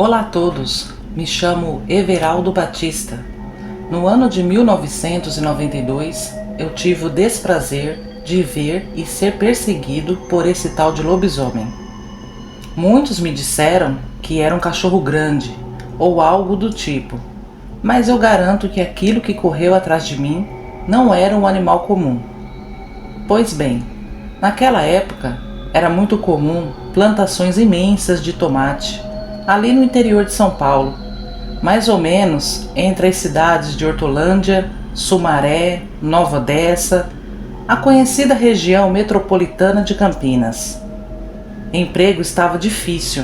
Olá a todos, me chamo Everaldo Batista. No ano de 1992, eu tive o desprazer de ver e ser perseguido por esse tal de lobisomem. Muitos me disseram que era um cachorro grande ou algo do tipo, mas eu garanto que aquilo que correu atrás de mim não era um animal comum. Pois bem, naquela época era muito comum plantações imensas de tomate ali no interior de São Paulo, mais ou menos entre as cidades de Hortolândia, Sumaré, Nova Odessa, a conhecida região metropolitana de Campinas. Emprego estava difícil,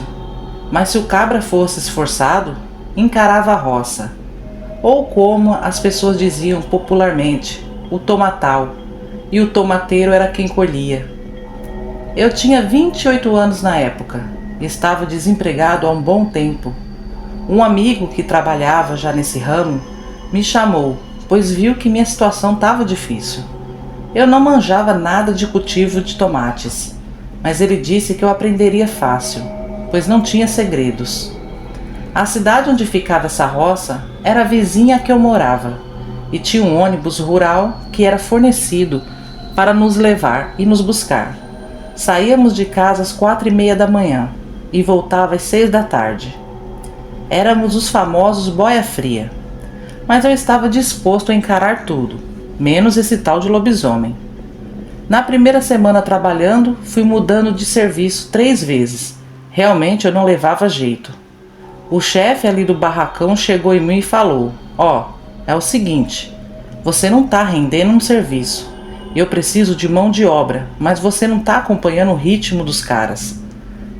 mas se o cabra fosse esforçado, encarava a roça, ou como as pessoas diziam popularmente, o tomatal, e o tomateiro era quem colhia. Eu tinha 28 anos na época. Estava desempregado há um bom tempo. Um amigo que trabalhava já nesse ramo me chamou, pois viu que minha situação estava difícil. Eu não manjava nada de cultivo de tomates, mas ele disse que eu aprenderia fácil, pois não tinha segredos. A cidade onde ficava essa roça era a vizinha a que eu morava, e tinha um ônibus rural que era fornecido para nos levar e nos buscar. Saíamos de casa às 4:30 da manhã e voltava às 6 da tarde. Éramos os famosos boia fria, mas eu estava disposto a encarar tudo, menos esse tal de lobisomem. Na primeira semana trabalhando, fui mudando de serviço 3 vezes. Realmente eu não levava jeito. O chefe ali do barracão chegou em mim e falou: é o seguinte, você não está rendendo um serviço. Eu preciso de mão de obra, mas você não está acompanhando o ritmo dos caras.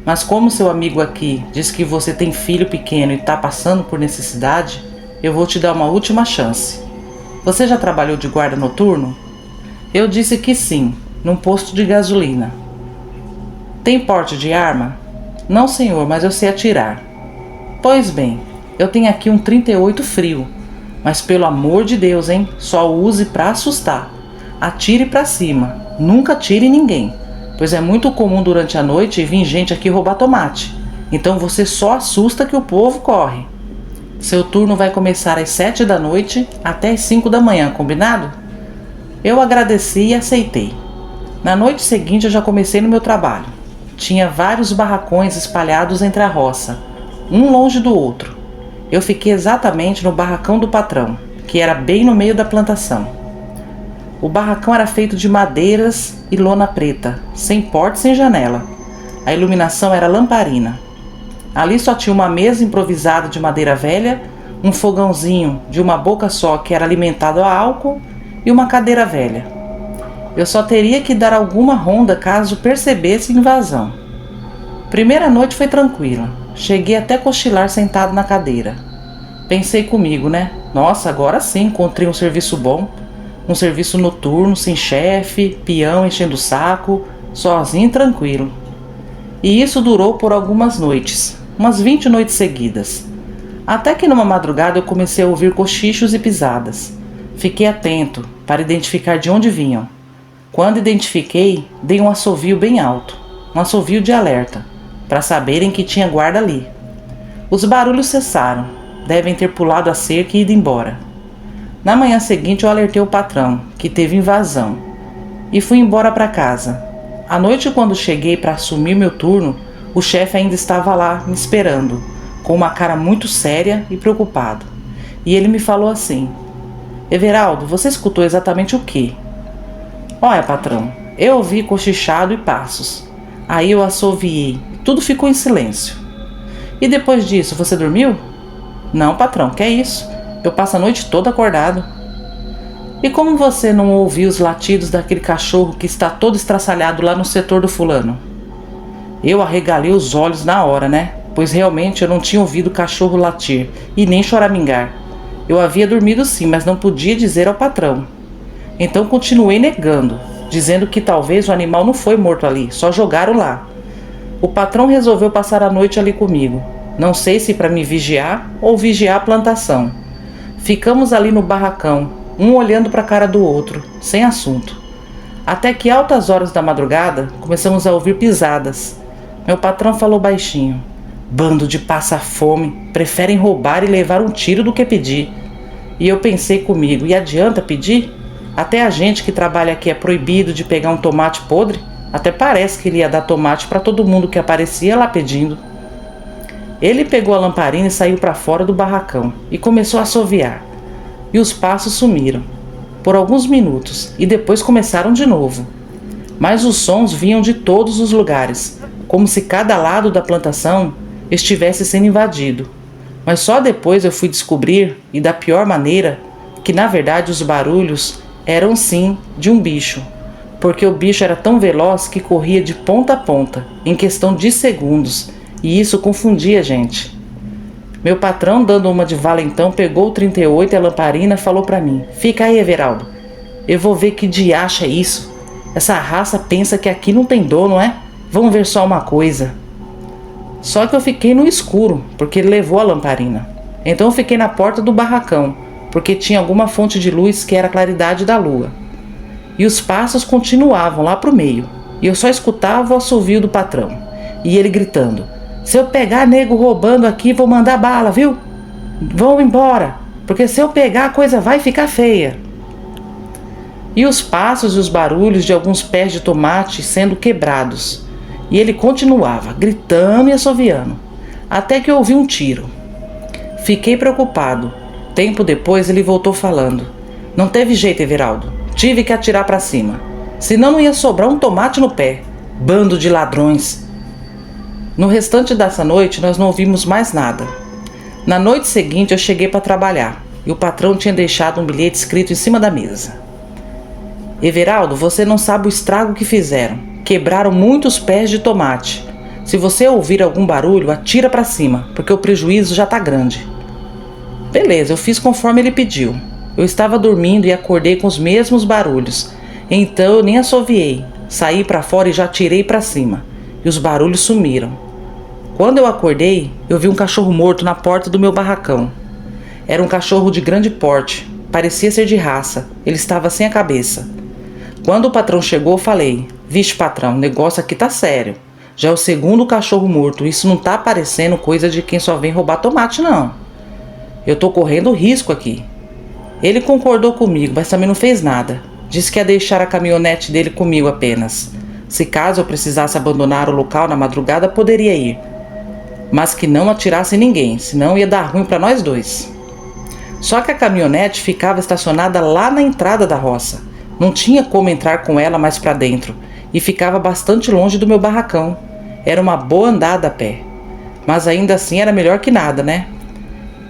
Mas como seu amigo aqui diz que você tem filho pequeno e está passando por necessidade, eu vou te dar uma última chance. Você já trabalhou de guarda noturno? Eu disse que sim, num posto de gasolina. Tem porte de arma? Não, senhor, mas eu sei atirar. Pois bem, eu tenho aqui um 38 frio, mas pelo amor de Deus, hein? Só use para assustar. Atire para cima, nunca atire em ninguém, pois é muito comum durante a noite vir gente aqui roubar tomate. Então você só assusta que o povo corre. Seu turno vai começar às 7 da noite até às 5 da manhã, combinado? Eu agradeci e aceitei. Na noite seguinte eu já comecei no meu trabalho. Tinha vários barracões espalhados entre a roça, um longe do outro. Eu fiquei exatamente no barracão do patrão, que era bem no meio da plantação. O barracão era feito de madeiras e lona preta, sem porta e sem janela. A iluminação era lamparina. Ali só tinha uma mesa improvisada de madeira velha, um fogãozinho de uma boca só que era alimentado a álcool e uma cadeira velha. Eu só teria que dar alguma ronda caso percebesse invasão. Primeira noite foi tranquila. Cheguei até cochilar sentado na cadeira. Pensei comigo, né? Nossa, agora sim encontrei um serviço bom. Um serviço noturno, sem chefe, peão enchendo o saco, sozinho e tranquilo. E isso durou por algumas noites, umas 20 noites seguidas. Até que numa madrugada eu comecei a ouvir cochichos e pisadas. Fiquei atento para identificar de onde vinham. Quando identifiquei, dei um assovio bem alto, um assovio de alerta, para saberem que tinha guarda ali. Os barulhos cessaram, devem ter pulado a cerca e ido embora. Na manhã seguinte eu alertei o patrão, que teve invasão, e fui embora para casa. À noite, quando cheguei para assumir meu turno, o chefe ainda estava lá, me esperando, com uma cara muito séria e preocupado. E ele me falou assim: Everaldo, você escutou exatamente o quê? Olha, patrão, eu ouvi cochichado e passos. Aí eu assoviei, tudo ficou em silêncio. E depois disso, você dormiu? Não, patrão, que é isso? Eu passo a noite toda acordado. E como você não ouviu os latidos daquele cachorro que está todo estraçalhado lá no setor do fulano? Eu arregalei os olhos na hora, né? Pois realmente eu não tinha ouvido o cachorro latir e nem choramingar. Eu havia dormido sim, mas não podia dizer ao patrão. Então continuei negando, dizendo que talvez o animal não foi morto ali, só jogaram lá. O patrão resolveu passar a noite ali comigo. Não sei se para me vigiar ou vigiar a plantação. Ficamos ali no barracão, um olhando para a cara do outro, sem assunto. Até que altas horas da madrugada, começamos a ouvir pisadas. Meu patrão falou baixinho: Bando de passa-fome, preferem roubar e levar um tiro do que pedir. E eu pensei comigo, e adianta pedir? Até a gente que trabalha aqui é proibido de pegar um tomate podre. Até parece que ele ia dar tomate para todo mundo que aparecia lá pedindo. Ele pegou a lamparina e saiu para fora do barracão e começou a assoviar. E os passos sumiram por alguns minutos e depois começaram de novo. Mas os sons vinham de todos os lugares, como se cada lado da plantação estivesse sendo invadido. Mas só depois eu fui descobrir, e da pior maneira, que na verdade os barulhos eram sim de um bicho, porque o bicho era tão veloz que corria de ponta a ponta, em questão de segundos, e isso confundia a gente. Meu patrão, dando uma de valentão, pegou o 38 e a lamparina e falou pra mim: "Fica aí, Everaldo, eu vou ver que diacho é isso. Essa raça pensa que aqui não tem dono, é? Vamos ver só uma coisa." Só que eu fiquei no escuro, porque ele levou a lamparina. Então eu fiquei na porta do barracão, porque tinha alguma fonte de luz que era a claridade da lua. E os passos continuavam lá pro meio, e eu só escutava o assovio do patrão, e ele gritando: "Se eu pegar nego roubando aqui, vou mandar bala, viu? Vão embora, porque se eu pegar a coisa vai ficar feia." E os passos e os barulhos de alguns pés de tomate sendo quebrados. E ele continuava, gritando e assoviando, até que eu ouvi um tiro. Fiquei preocupado. Tempo depois ele voltou falando: "Não teve jeito, Everaldo. Tive que atirar para cima. Senão não ia sobrar um tomate no pé. Bando de ladrões." No restante dessa noite nós não ouvimos mais nada. Na noite seguinte eu cheguei para trabalhar e o patrão tinha deixado um bilhete escrito em cima da mesa: "Everaldo, você não sabe o estrago que fizeram. Quebraram muitos pés de tomate. Se você ouvir algum barulho, atira para cima, porque o prejuízo já tá grande." Beleza, eu fiz conforme ele pediu. Eu estava dormindo e acordei com os mesmos barulhos. Então eu nem assoviei. Saí para fora e já atirei para cima. E os barulhos sumiram. Quando eu acordei, eu vi um cachorro morto na porta do meu barracão. Era um cachorro de grande porte. Parecia ser de raça. Ele estava sem a cabeça. Quando o patrão chegou, eu falei: "Vixe, patrão, o negócio aqui tá sério. Já é o segundo cachorro morto. Isso não tá parecendo coisa de quem só vem roubar tomate, não. Eu tô correndo risco aqui." Ele concordou comigo, mas também não fez nada. Disse que ia deixar a caminhonete dele comigo apenas. Se caso eu precisasse abandonar o local na madrugada, poderia ir. Mas que não atirasse em ninguém, senão ia dar ruim para nós dois. Só que a caminhonete ficava estacionada lá na entrada da roça. Não tinha como entrar com ela mais para dentro e ficava bastante longe do meu barracão. Era uma boa andada a pé. Mas ainda assim era melhor que nada, né?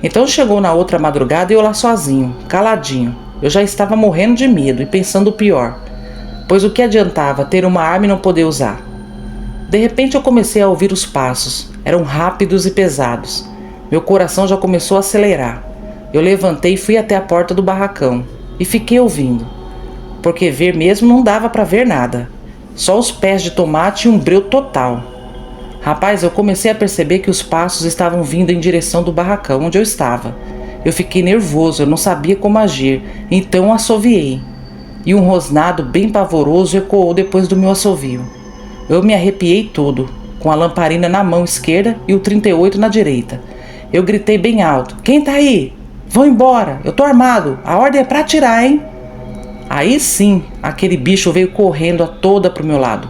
Então chegou na outra madrugada e eu lá sozinho, caladinho. Eu já estava morrendo de medo e pensando o pior. Pois o que adiantava ter uma arma e não poder usar? De repente eu comecei a ouvir os passos. Eram rápidos e pesados. Meu coração já começou a acelerar. Eu levantei e fui até a porta do barracão. E fiquei ouvindo. Porque ver mesmo não dava para ver nada. Só os pés de tomate e um breu total. Rapaz, eu comecei a perceber que os passos estavam vindo em direção do barracão onde eu estava. Eu fiquei nervoso, eu não sabia como agir, então assoviei. E um rosnado bem pavoroso ecoou depois do meu assovio. Eu me arrepiei todo, com a lamparina na mão esquerda e o 38 na direita. Eu gritei bem alto: "Quem tá aí? Vão embora, eu tô armado, a ordem é pra atirar, hein?" Aí sim, aquele bicho veio correndo a toda pro meu lado.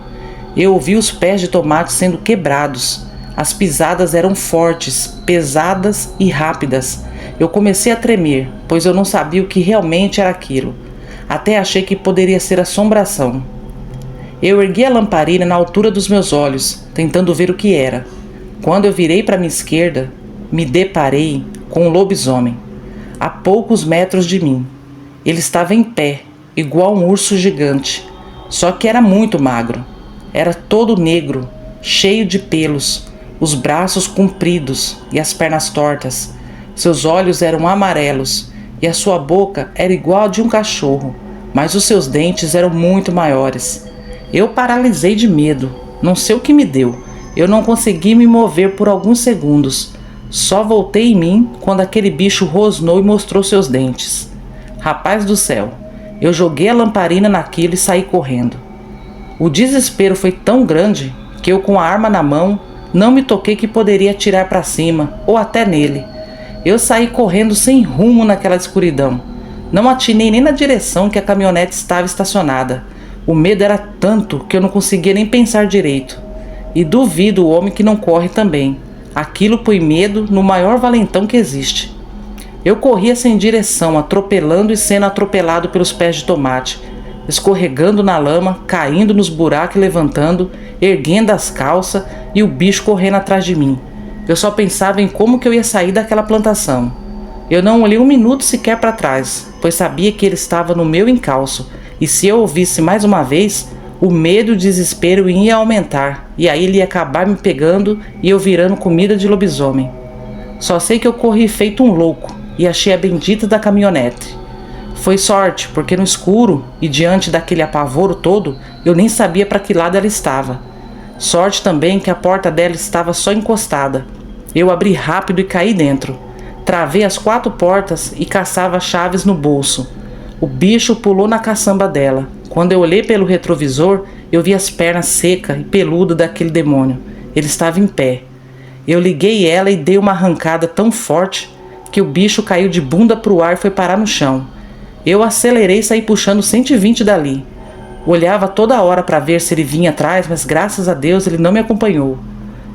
Eu ouvi os pés de tomate sendo quebrados. As pisadas eram fortes, pesadas e rápidas. Eu comecei a tremer, pois eu não sabia o que realmente era aquilo. Até achei que poderia ser assombração. Eu ergui a lamparina na altura dos meus olhos, tentando ver o que era. Quando eu virei para minha esquerda, me deparei com um lobisomem, a poucos metros de mim. Ele estava em pé, igual um urso gigante, só que era muito magro. Era todo negro, cheio de pelos, os braços compridos e as pernas tortas. Seus olhos eram amarelos e a sua boca era igual a de um cachorro, mas os seus dentes eram muito maiores. Eu paralisei de medo, não sei o que me deu. Eu não consegui me mover por alguns segundos. Só voltei em mim quando aquele bicho rosnou e mostrou seus dentes. Rapaz do céu, eu joguei a lamparina naquilo e saí correndo. O desespero foi tão grande que eu, com a arma na mão, Não me toquei que poderia atirar para cima ou até nele. Eu saí correndo sem rumo naquela escuridão. Não atinei nem na direção que a caminhonete estava estacionada. O medo era tanto que eu não conseguia nem pensar direito. E duvido o homem que não corre também. Aquilo põe medo no maior valentão que existe. Eu corria sem direção, atropelando e sendo atropelado pelos pés de tomate, escorregando na lama, caindo nos buracos e levantando, erguendo as calças e o bicho correndo atrás de mim. Eu só pensava em como que eu ia sair daquela plantação. Eu não olhei um minuto sequer para trás, pois sabia que ele estava no meu encalço, e se eu ouvisse mais uma vez, o medo e o desespero ia aumentar, e aí ele ia acabar me pegando e eu virando comida de lobisomem. Só sei que eu corri feito um louco e achei a bendita da caminhonete. Foi sorte, porque no escuro e diante daquele apavoro todo, eu nem sabia para que lado ela estava. Sorte também que a porta dela estava só encostada. Eu abri rápido e caí dentro. Travei as 4 portas e caçava chaves no bolso. O bicho pulou na caçamba dela. Quando eu olhei pelo retrovisor, eu vi as pernas secas e peludas daquele demônio. Ele estava em pé. Eu liguei ela e dei uma arrancada tão forte que o bicho caiu de bunda pro ar e foi parar no chão. Eu acelerei e saí puxando 120 dali. Olhava toda hora para ver se ele vinha atrás, mas graças a Deus ele não me acompanhou.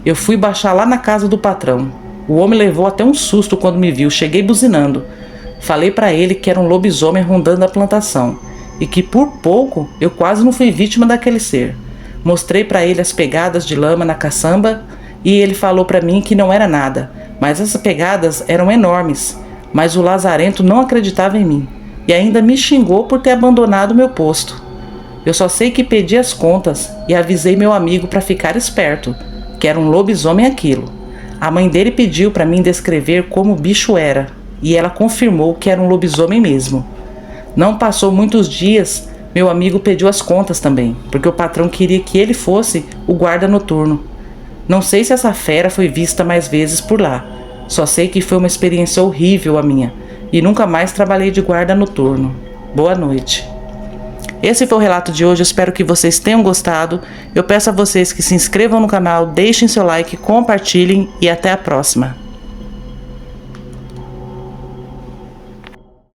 Eu fui baixar lá na casa do patrão. O homem levou até um susto quando me viu. Cheguei buzinando. Falei para ele que era um lobisomem rondando a plantação e que por pouco eu quase não fui vítima daquele ser. Mostrei para ele as pegadas de lama na caçamba e ele falou para mim que não era nada, mas essas pegadas eram enormes. Mas o lazarento não acreditava em mim e ainda me xingou por ter abandonado meu posto. Eu só sei que pedi as contas e avisei meu amigo para ficar esperto, que era um lobisomem aquilo. A mãe dele pediu para mim descrever como o bicho era, e ela confirmou que era um lobisomem mesmo. Não passou muitos dias, meu amigo pediu as contas também, porque o patrão queria que ele fosse o guarda noturno. Não sei se essa fera foi vista mais vezes por lá, só sei que foi uma experiência horrível a minha, e nunca mais trabalhei de guarda noturno. Boa noite. Esse foi o relato de hoje, eu espero que vocês tenham gostado. Eu peço a vocês que se inscrevam no canal, deixem seu like, compartilhem e até a próxima.